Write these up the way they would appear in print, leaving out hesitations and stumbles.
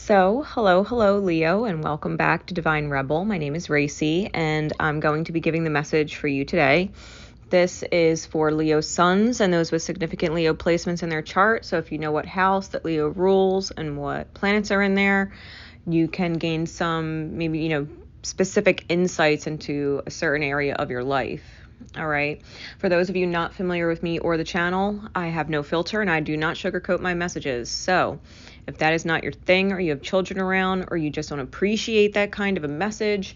So, hello, Leo, and welcome back to Divine Rebel. My name is Racy, and I'm going to be giving the message for you today. This is for Leo suns and those with significant Leo placements in their chart. So if you know what house that Leo rules and what planets are in there, you can gain some, maybe, specific insights into a certain area of your life. All right. For those of you not familiar with me or the channel, I have no filter and I do not sugarcoat my messages. So if that is not your thing, or you have children around, or you just don't appreciate that kind of a message,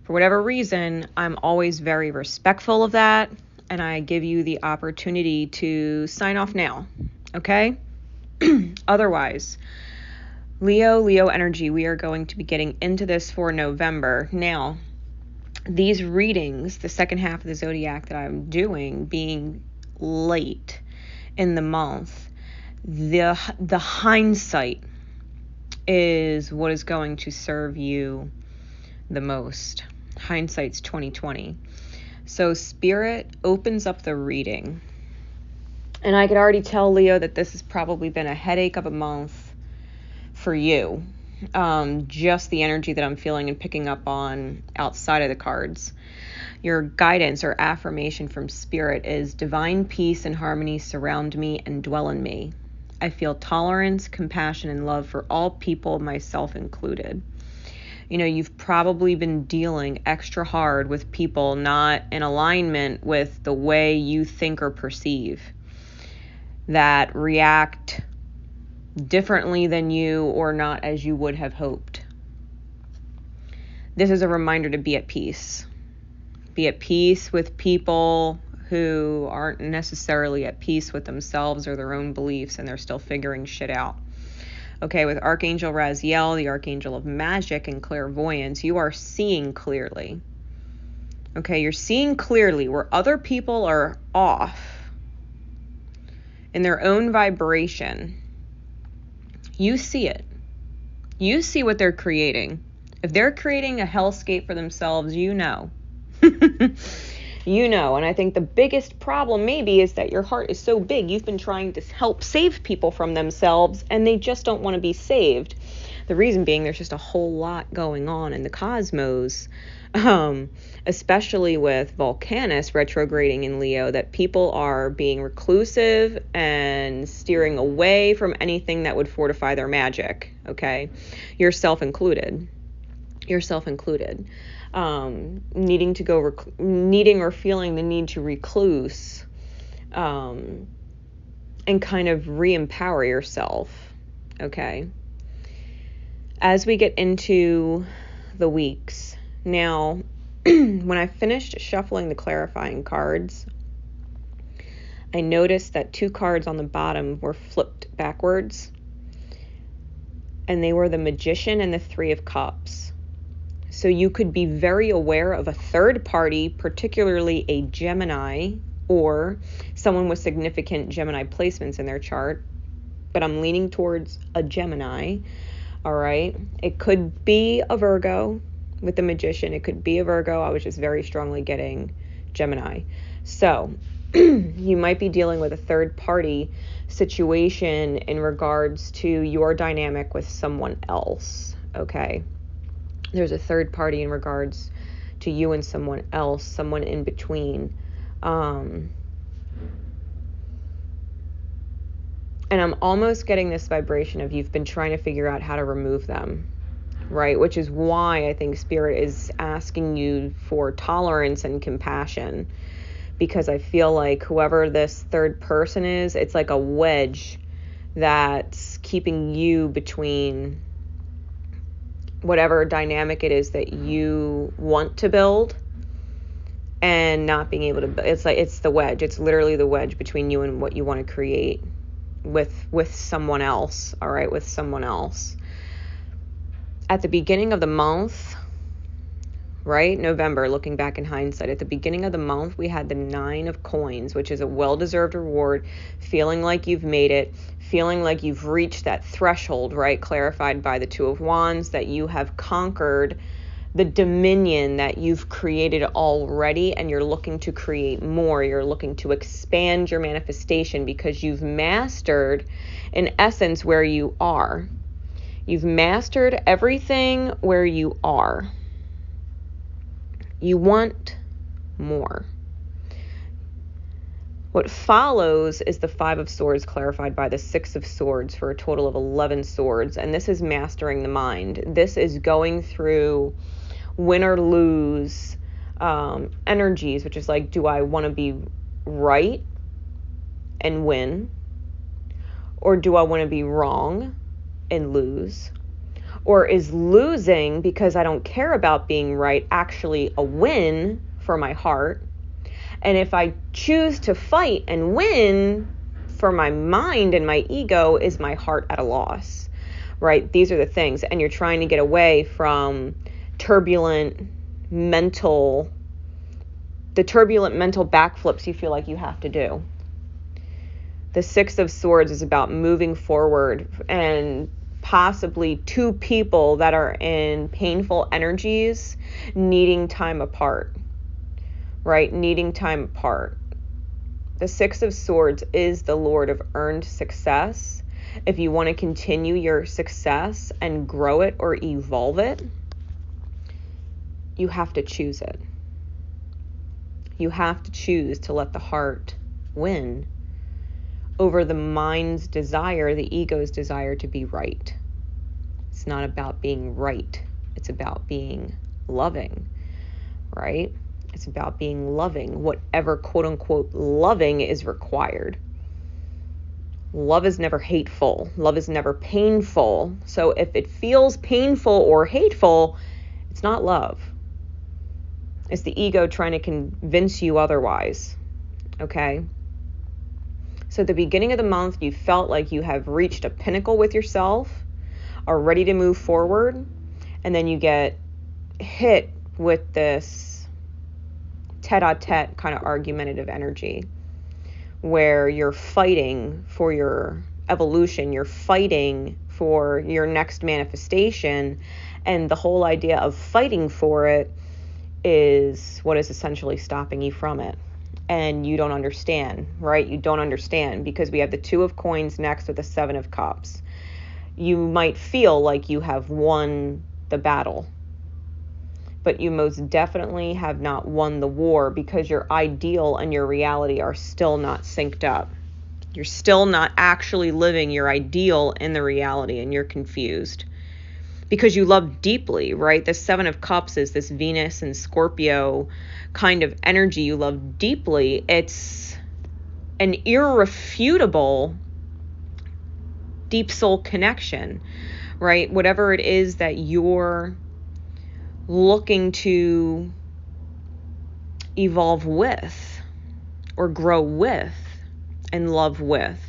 for whatever reason, I'm always very respectful of that. And I give you the opportunity to sign off now. Okay? Otherwise, Leo energy, we are going to be getting into this for November. Now, these readings, the second half of the zodiac that I'm doing, being late in the month, the hindsight is what is going to serve you the most. Hindsight's 2020. So Spirit opens up the reading. And I could already tell, Leo, that this has probably been a headache of a month for you. Just the energy that I'm feeling and picking up on outside of the cards. Your guidance or affirmation from Spirit is divine peace and harmony surround me and dwell in me. I feel tolerance, compassion, and love for all people, myself included. You've probably been dealing extra hard with people not in alignment with the way you think or perceive, that react differently than you or not as you would have hoped. This is a reminder to be at peace. Be at peace with people who aren't necessarily at peace with themselves or their own beliefs, and they're still figuring shit out. Okay, with Archangel Raziel, the Archangel of Magic and Clairvoyance, you are seeing clearly. Okay, you're seeing clearly where other people are off in their own vibration. You see it. You see what they're creating. If they're creating a hellscape for themselves, you know. And I think the biggest problem maybe is that your heart is so big. You've been trying to help save people from themselves, and they just don't want to be saved. The reason being, there's just a whole lot going on in the cosmos, especially with Volcanus retrograding in Leo, that people are being reclusive and steering away from anything that would fortify their magic. Okay, yourself included. Needing or feeling the need to recluse, and kind of re-empower yourself. Okay. As we get into the weeks, now, when I finished shuffling the clarifying cards, I noticed that 2 cards on the bottom were flipped backwards, and they were the Magician and the 3 of Cups. So you could be very aware of a third party, particularly a Gemini or someone with significant Gemini placements in their chart. But I'm leaning towards a Gemini. All right. It could be a Virgo with the Magician. It could be a Virgo. I was just very strongly getting Gemini. So you might be dealing with a third party situation in regards to your dynamic with someone else. Okay. There's a third party in regards to you and someone else, someone in between. And I'm almost getting this vibration of you've been trying to figure out how to remove them, right? Which is why I think Spirit is asking you for tolerance and compassion, because I feel like whoever this third person is, it's like a wedge that's keeping you between whatever dynamic it is that you want to build and not being able to. It's the wedge. It's literally the wedge between you and what you want to create with someone else. All right, with someone else. At the beginning of the month, right? November, looking back in hindsight, at the beginning of the month, we had the 9 of Coins, which is a well-deserved reward, feeling like you've made it, feeling like you've reached that threshold, right? Clarified by the 2 of Wands, that you have conquered the dominion that you've created already, and you're looking to create more. You're looking to expand your manifestation because you've mastered, in essence, where you are. You've mastered everything where you are. You want more. What follows is the 5 of Swords clarified by the 6 of Swords for a total of 11 swords. And this is mastering the mind. This is going through win or lose energies, which is like, do I want to be right and win? Or do I want to be wrong and lose? Or is losing because I don't care about being right actually a win for my heart? And if I choose to fight and win for my mind and my ego, is my heart at a loss, right? These are the things. And you're trying to get away from the turbulent mental backflips you feel like you have to do. The 6 of Swords is about moving forward and possibly 2 people that are in painful energies needing time apart. Right? Needing time apart. The 6 of Swords is the Lord of earned success. If you want to continue your success and grow it or evolve it, you have to choose it. You have to choose to let the heart win over the mind's desire, the ego's desire to be right. It's not about being right. It's about being loving, right? It's about being loving, whatever quote unquote loving is required. Love is never hateful. Love is never painful. So if it feels painful or hateful, it's not love. It's the ego trying to convince you otherwise. Okay? So at the beginning of the month, you felt like you have reached a pinnacle with yourself, are ready to move forward, and then you get hit with this tete-a-tete kind of argumentative energy where you're fighting for your evolution, you're fighting for your next manifestation, and the whole idea of fighting for it is what is essentially stopping you from it. And you don't understand, right? You don't understand because we have the 2 of Coins next with the 7 of Cups. You might feel like you have won the battle, but you most definitely have not won the war because your ideal and your reality are still not synced up. You're still not actually living your ideal in the reality, and you're confused because you love deeply, right? The 7 of Cups is this Venus and Scorpio kind of energy. You love deeply. It's an irrefutable deep soul connection, right? Whatever it is that you're looking to evolve with or grow with and love with.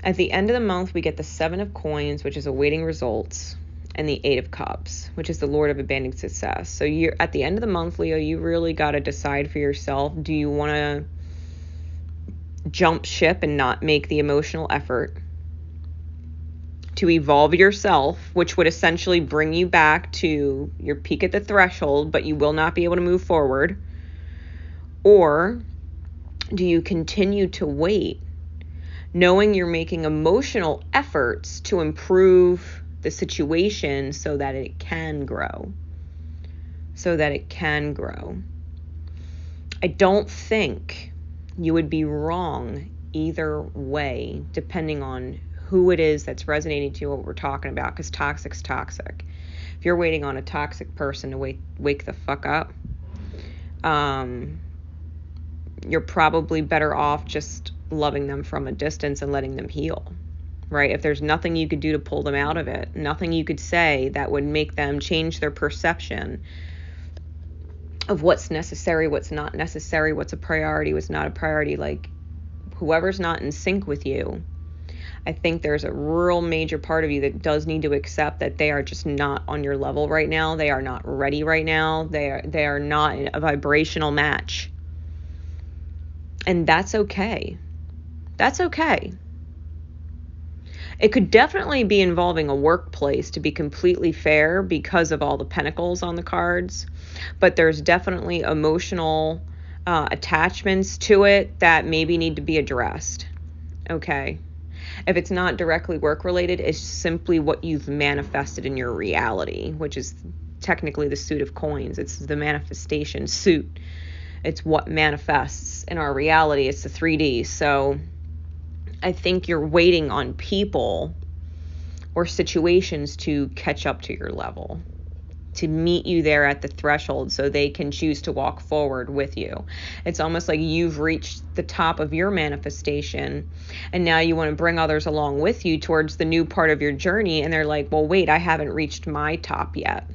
At the end of the month, we get the 7 of Coins, which is awaiting results, and the 8 of Cups, which is the Lord of abandoned success. So you're at the end of the month, Leo, you really got to decide for yourself. Do you want to jump ship and not make the emotional effort to evolve yourself, which would essentially bring you back to your peak at the threshold, but you will not be able to move forward? Or do you continue to wait, knowing you're making emotional efforts to improve the situation so that it can grow? I don't think you would be wrong either way, depending on who it is that's resonating to you, what we're talking about, because toxic's toxic. If you're waiting on a toxic person to wake the fuck up, you're probably better off just loving them from a distance and letting them heal, right? If there's nothing you could do to pull them out of it, nothing you could say that would make them change their perception of what's necessary, what's not necessary, what's a priority, what's not a priority, like whoever's not in sync with you, I think there's a real major part of you that does need to accept that they are just not on your level right now. They are not ready right now. They are not a vibrational match. And that's okay. That's okay. It could definitely be involving a workplace, to be completely fair, because of all the pentacles on the cards. But there's definitely emotional attachments to it that maybe need to be addressed. Okay. If it's not directly work related, it's simply what you've manifested in your reality, which is technically the suit of coins. It's the manifestation suit. It's what manifests in our reality. It's the 3D. So I think you're waiting on people or situations to catch up to your level, to meet you there at the threshold so they can choose to walk forward with you. It's almost like you've reached the top of your manifestation and now you want to bring others along with you towards the new part of your journey, and they're like, well, wait, I haven't reached my top yet.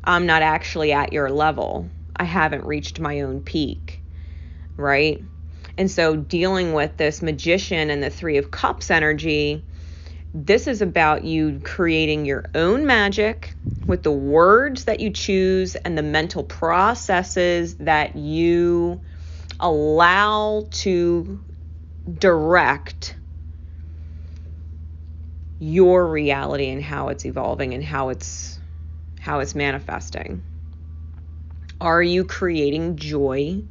I'm not actually at your level. I haven't reached my own peak, right? And so dealing with this Magician and the Three of Cups energy, this is about you creating your own magic with the words that you choose and the mental processes that you allow to direct your reality and how it's evolving and how it's manifesting. Are you creating joy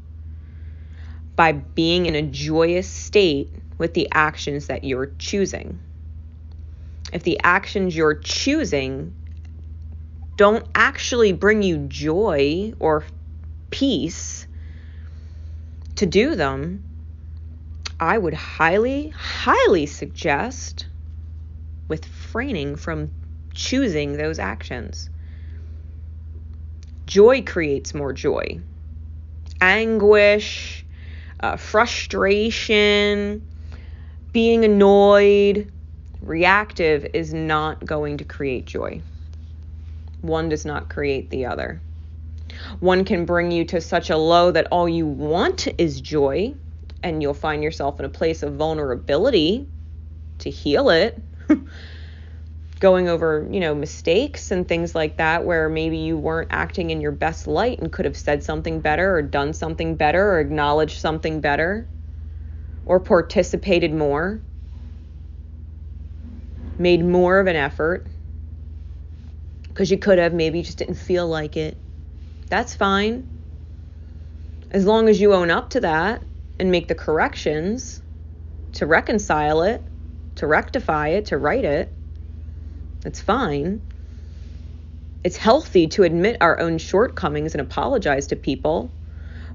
by being in a joyous state with the actions that you're choosing? If the actions you're choosing don't actually bring you joy or peace to do them, I would highly, highly suggest refraining from choosing those actions. Joy creates more joy. Anguish, frustration, being annoyed, reactive is not going to create joy. One does not create the other. One can bring you to such a low that all you want is joy, and you'll find yourself in a place of vulnerability to heal it. Going over, mistakes and things like that, where maybe you weren't acting in your best light and could have said something better or done something better or acknowledged something better or participated more, made more of an effort because you could have, maybe you just didn't feel like it. That's fine. As long as you own up to that and make the corrections to reconcile it, to rectify it, to right it, it's fine. It's healthy to admit our own shortcomings and apologize to people,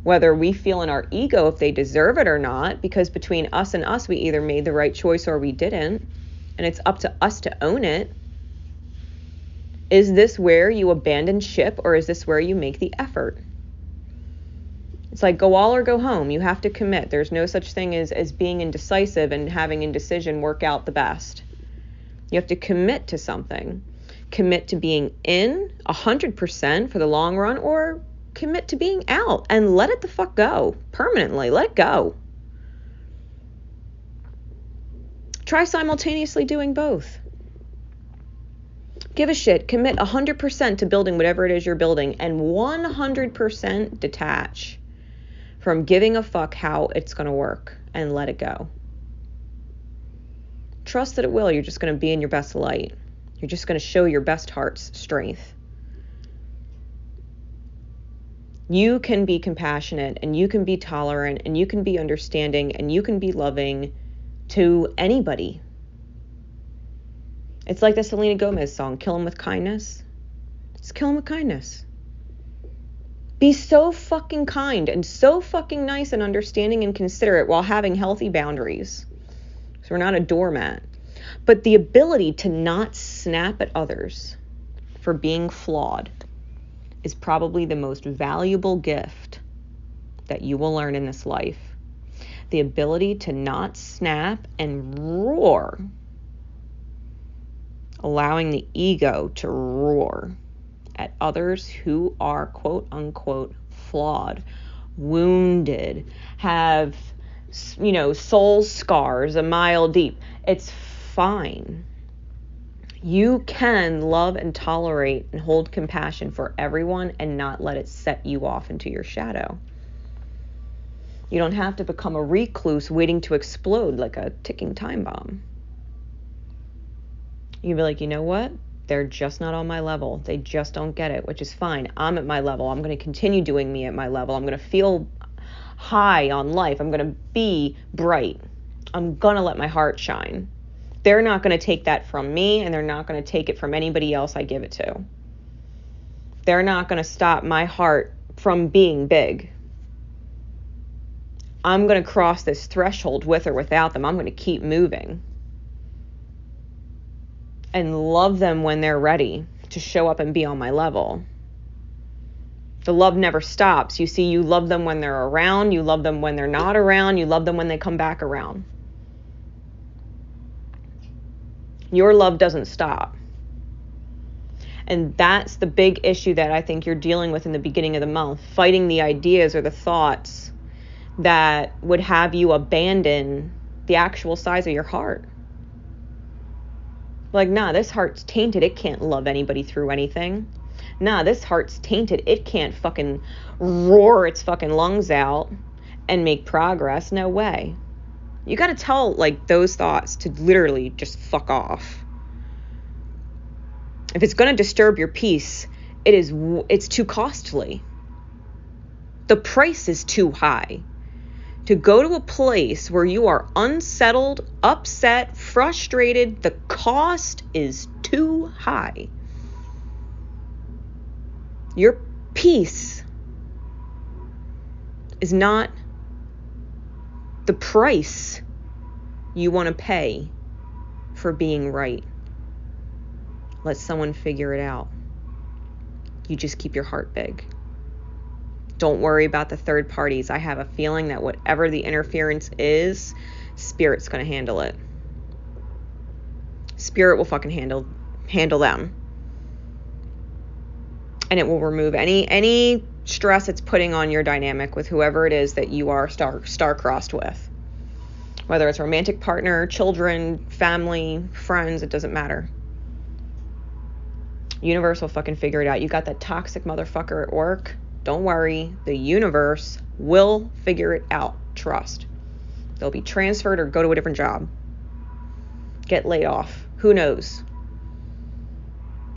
whether we feel in our ego if they deserve it or not, because between us and us, we either made the right choice or we didn't, and it's up to us to own it. Is this where you abandon ship, or is this where you make the effort? It's like go all or go home. You have to commit. There's no such thing as being indecisive and having indecision work out the best. You have to commit to something. Commit to being in 100% for the long run, or commit to being out and let it the fuck go permanently. Let it go. Try simultaneously doing both. Give a shit. Commit 100% to building whatever it is you're building, and 100% detach from giving a fuck how it's going to work, and let it go. Trust that it will. You're just going to be in your best light. You're just going to show your best heart's strength. You can be compassionate, and you can be tolerant, and you can be understanding, and you can be loving to anybody. It's like the Selena Gomez song, Kill 'Em With Kindness. Just kill 'em with kindness. Be so fucking kind and so fucking nice and understanding and considerate while having healthy boundaries. So we're not a doormat. But the ability to not snap at others for being flawed is probably the most valuable gift that you will learn in this life. The ability to not snap and roar, allowing the ego to roar at others who are quote unquote flawed, wounded, have, soul scars a mile deep. It's fine. You can love and tolerate and hold compassion for everyone and not let it set you off into your shadow. You don't have to become a recluse waiting to explode like a ticking time bomb. You'd be like, you know what? They're just not on my level. They just don't get it, which is fine. I'm at my level. I'm going to continue doing me at my level. I'm going to feel high on life. I'm going to be bright. I'm going to let my heart shine. They're not going to take that from me, and they're not going to take it from anybody else I give it to. They're not going to stop my heart from being big. I'm going to cross this threshold with or without them. I'm going to keep moving and love them when they're ready to show up and be on my level. The love never stops. You see, you love them when they're around. You love them when they're not around. You love them when they come back around. Your love doesn't stop. And that's the big issue that I think you're dealing with in the beginning of the month, fighting the ideas or the thoughts that would have you abandon the actual size of your heart. Like, nah, this heart's tainted. It can't love anybody through anything. Nah, this heart's tainted. It can't fucking roar its fucking lungs out and make progress. No way. You got to tell, like, those thoughts to literally just fuck off. If it's going to disturb your peace, it's too costly. The price is too high. To go to a place where you are unsettled, upset, frustrated, the cost is too high. Your peace is not the price you want to pay for being right. Let someone figure it out. You just keep your heart big. Don't worry about the third parties. I have a feeling that whatever the interference is, Spirit's going to handle it. Spirit will fucking handle them. And it will remove any stress it's putting on your dynamic with whoever it is that you are star-crossed with. Whether it's a romantic partner, children, family, friends, it doesn't matter. Universe will fucking figure it out. You got that toxic motherfucker at work? Don't worry. The universe will figure it out. Trust. They'll be transferred or go to a different job. Get laid off. Who knows?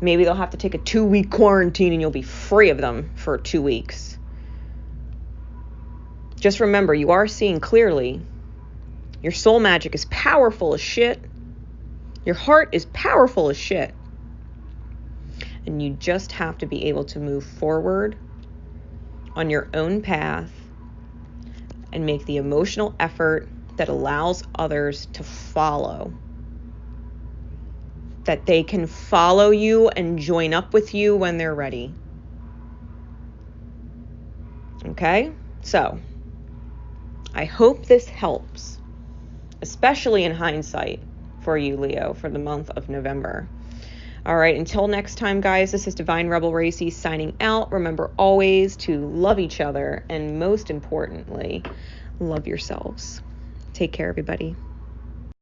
Maybe they'll have to take a 2-week quarantine and you'll be free of them for 2 weeks. Just remember, you are seeing clearly. Your soul magic is powerful as shit. Your heart is powerful as shit. And you just have to be able to move forward on your own path and make the emotional effort that allows others to follow. That they can follow you and join up with you when they're ready. Okay? So, I hope this helps, especially in hindsight for you, Leo, for the month of November. All right, until next time, guys, this is Divine Rebel Racy signing out. Remember always to love each other and most importantly, love yourselves. Take care, everybody.